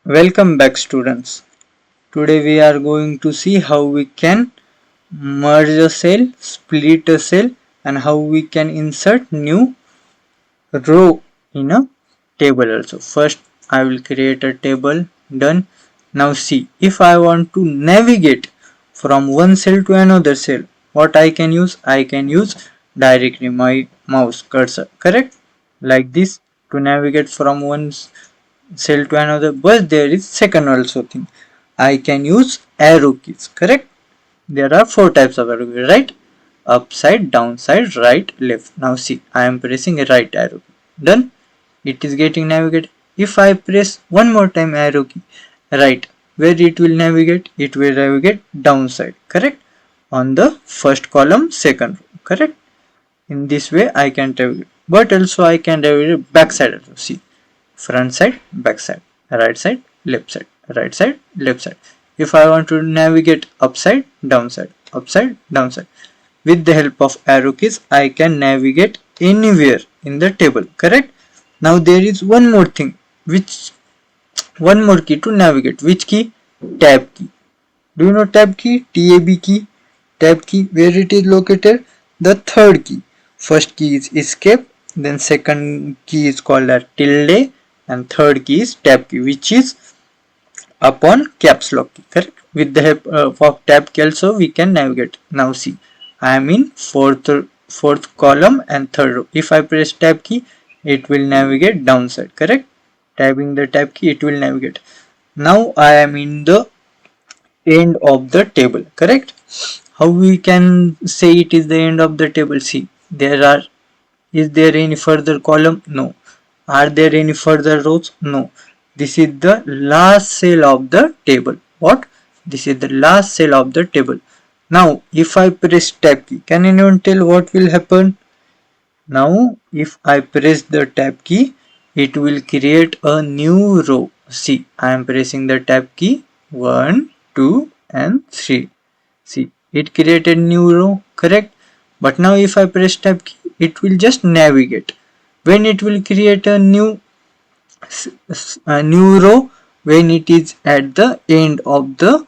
Welcome back students. Today we are going to see how we can merge a cell, split a cell and how we can insert new row in a table also. First I will create a table. Done. Now see, if I want to navigate from one cell to another cell, what I can use? I can use directly my mouse cursor, correct? Like this to navigate from one cell to another, but there is second also thing. I can use arrow keys, correct? There are four types of arrow keys, right? Upside, downside, right, left. Now see, I am pressing a right arrow key. Done. It is getting navigated. If I press one more time arrow key right, where it will navigate? It will navigate downside, correct? On the first column, second row, correct? In this way I can navigate, but also I can navigate backside also. See, front side, back side, right side, left side, right side, left side. If I want to navigate upside, downside, with the help of arrow keys I can navigate anywhere in the table, correct? Now there is one more thing, which one more key to navigate. Which key? Tab key. Do you know tab key? Tab key. Tab key, where it is located? The third key. First key is escape, then second key is called as tilde, and third key is tab key, which is upon caps lock key, correct? With the help of tab key also we can navigate. Now see, I am in fourth column and third row. If I press tab key, it will navigate downside, correct? Tapping the tab key, it will navigate. Now I am in the end of the table, correct? How we can say it is the end of the table? See, is there any further column? No. Are there any further rows? No. This is the last cell of the table. What? This is the last cell of the table. Now if I press tab key, can anyone tell what will happen? Now if I press the tab key, it will create a new row. See, I am pressing the tab key 1, 2 and 3. See, it created new row, correct? But now if I press tab key, it will just navigate. When it will create a new row, when it is at the end of the,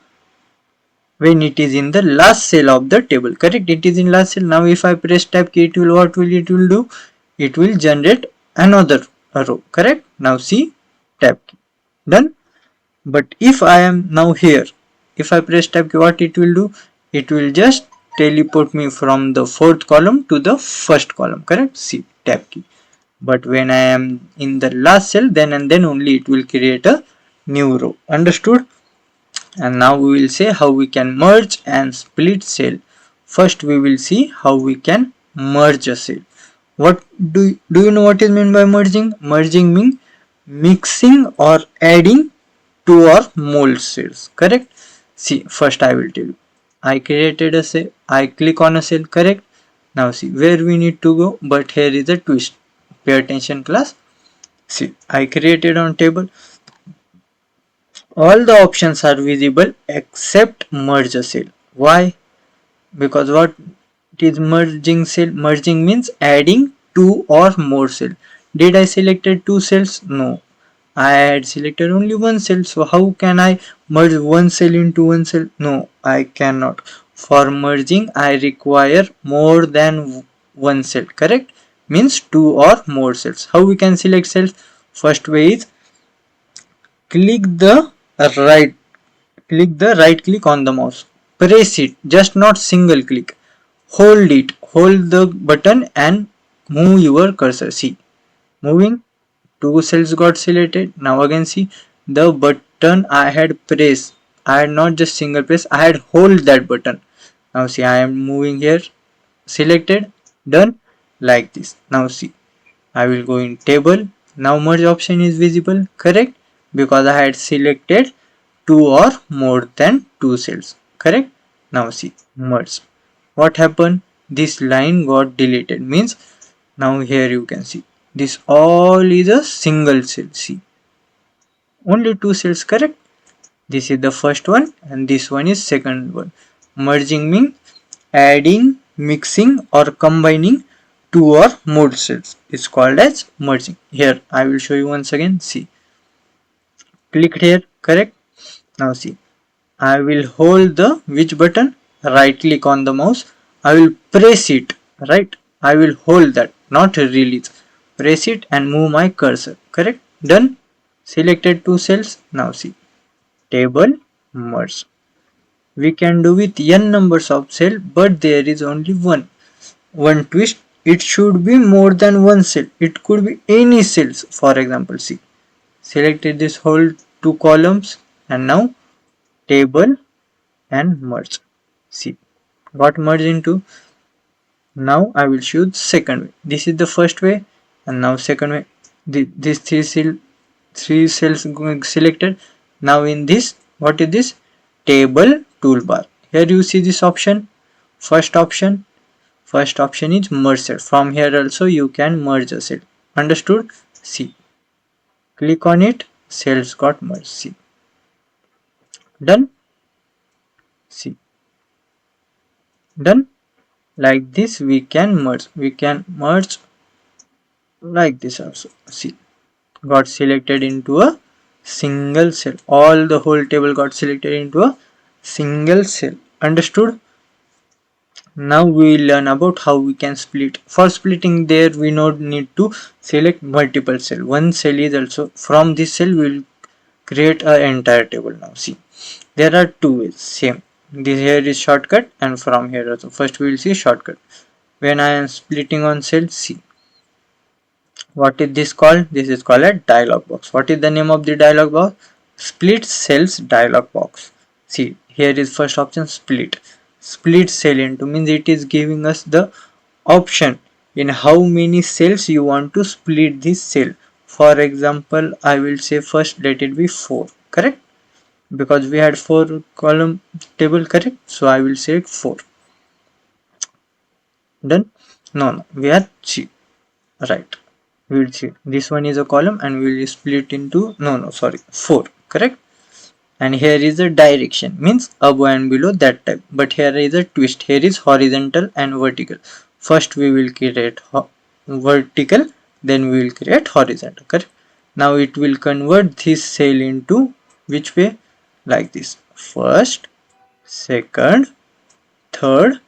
when it is in the last cell of the table, correct? It is in last cell. Now if I press tab key, it will, what will it will do? It will generate another row, correct? Now see, tab key. Done. But if I am now here, if I press tab key, what it will do? It will just teleport me from the fourth column to the first column, correct? See, tab key. But when I am in the last cell, then and then only it will create a new row. Understood? And now we will say how we can merge and split cell. First we will see how we can merge a cell. What do you know what is meant by merging? Merging means mixing or adding two or more cells, correct? See, first I will tell you. I created a cell, I click on a cell, correct? Now see where we need to go, but here is a twist. Pay attention class. See, I created on table. All the options are visible except merge a cell. Why? Because what is merging cell? Merging means adding two or more cells. Did I selected two cells? No. I had selected only one cell. So how can I merge one cell into one cell? No, I cannot. For merging I require more than one cell, correct? Means two or more cells. How we can select cells? First way is click the right click on the mouse, press it, just not single click, hold the button and move your cursor. See, moving, two cells got selected. Now again see, the button I had pressed, I had not just single press, I had hold that button. Now see, I am moving here, selected, done, like this. Now see, I will go in table. Now merge option is visible, correct? Because I had selected two or more than two cells, correct? Now see, merge. What happened? This line got deleted, means now here you can see this all is a single cell. See, only two cells, correct? This is the first one and this one is second one. Merging means adding, mixing or combining two or more cells is called as merging. Here I will show you once again. See, clicked here, correct? Now see, I will hold the which button? Right click on the mouse. I will press it, right? I will hold that, not release. Press it and move my cursor, correct? Done. Selected two cells. Now see, table merge. We can do with n numbers of cells, but there is only one twist. It should be more than one cell. It could be any cells. For example, see, selected this whole two columns and now table and merge. See, got merged into. Now I will show the second way. This is the first way, and now second way. This three cells selected. Now in this, what is this? Table toolbar. Here you see this option. First option. First option is merge cell. From here also you can merge a cell. Understood? See. Click on it. Cells got merged. See. Done. See. Done. Like this we can merge like this also. See, got selected into a single cell. All the whole table got selected into a single cell. Understood? Now we will learn about how we can split. For splitting, there we not need to select multiple cell. One cell is also, from this cell we will create an entire table. Now see, there are two ways. Same, this here is shortcut, and from here also. First we will see shortcut. When I am splitting on cell C, what is this called? This is called a dialog box. What is the name of the dialog box? Split cells dialog box. See, here is first option, split. Split cell into means it is giving us the option in how many cells you want to split this cell. For example, I will say first let it be 4, correct? Because we had 4 column table, correct? So I will say 4. Done? No, we are 3, right? We will see this one is a column and we will split into 4, correct? And here is the direction, means above and below, that type. But here is a twist. Here is horizontal and vertical. First we will create vertical, then we will create horizontal, correct? Now it will convert this cell into which way? Like this. First, second, third,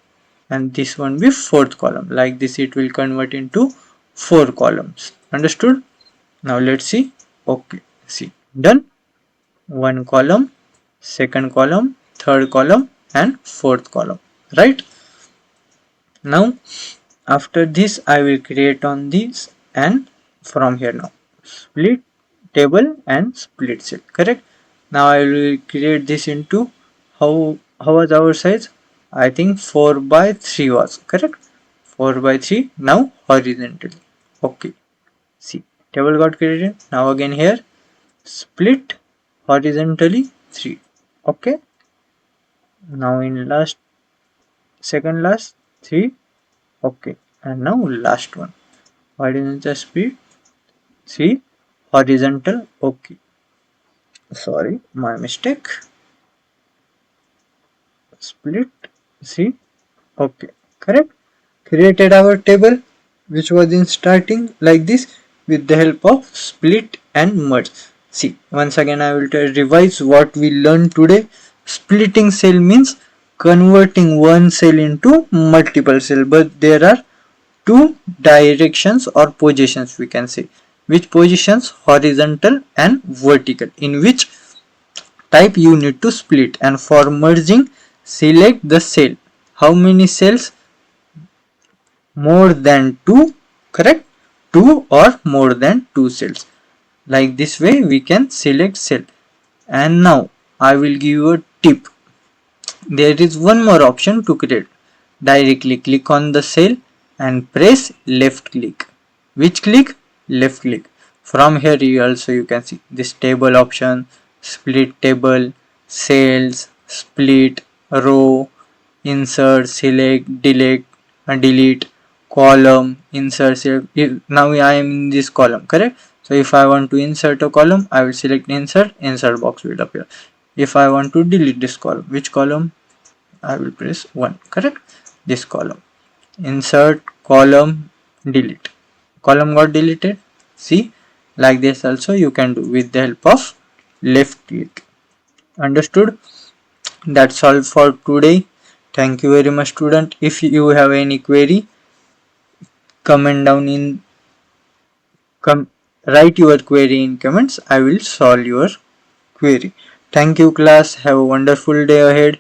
and this one be fourth column. Like this it will convert into 4 columns. Understood? Now let's see. Okay, see, done. One column, second column, third column, and fourth column, right? Now after this I will create on this, and from here now split table and split cell, correct? Now I will create this into how was our size? I think 4 by 3 was, correct? 4 by 3. Now horizontally. Okay, see, table got created. Now again here split horizontally 3. Okay, now in last, second last 3. Okay, and now last one, horizontal split 3 horizontal. Okay, sorry, my mistake. Split 3. Okay, correct. Created our table which was in starting like this with the help of split and merge. See, once again I will revise what we learned today. Splitting cell means converting one cell into multiple cell, but there are two directions or positions, we can say. Which positions? Horizontal and vertical, in which type you need to split. And for merging, select the cell. How many cells? More than 2, correct? 2 or more than 2 cells. Like this way we can select cell. And now I will give you a tip. There is one more option to create. Directly click on the cell and press left click. Which click? Left click. From here you can see this table option, split table, cells, split, row, insert, select, delete, column, insert, select. Now I am in this column, correct? So if I want to insert a column, I will select insert box will appear. If I want to delete this column, which column? I will press 1, correct? This column. Insert column, delete. Column got deleted. See, like this also you can do with the help of left click. Understood? That's all for today. Thank you very much, student. If you have any query, comment down in write your query in comments. I will solve your query. Thank you, class. Have a wonderful day ahead.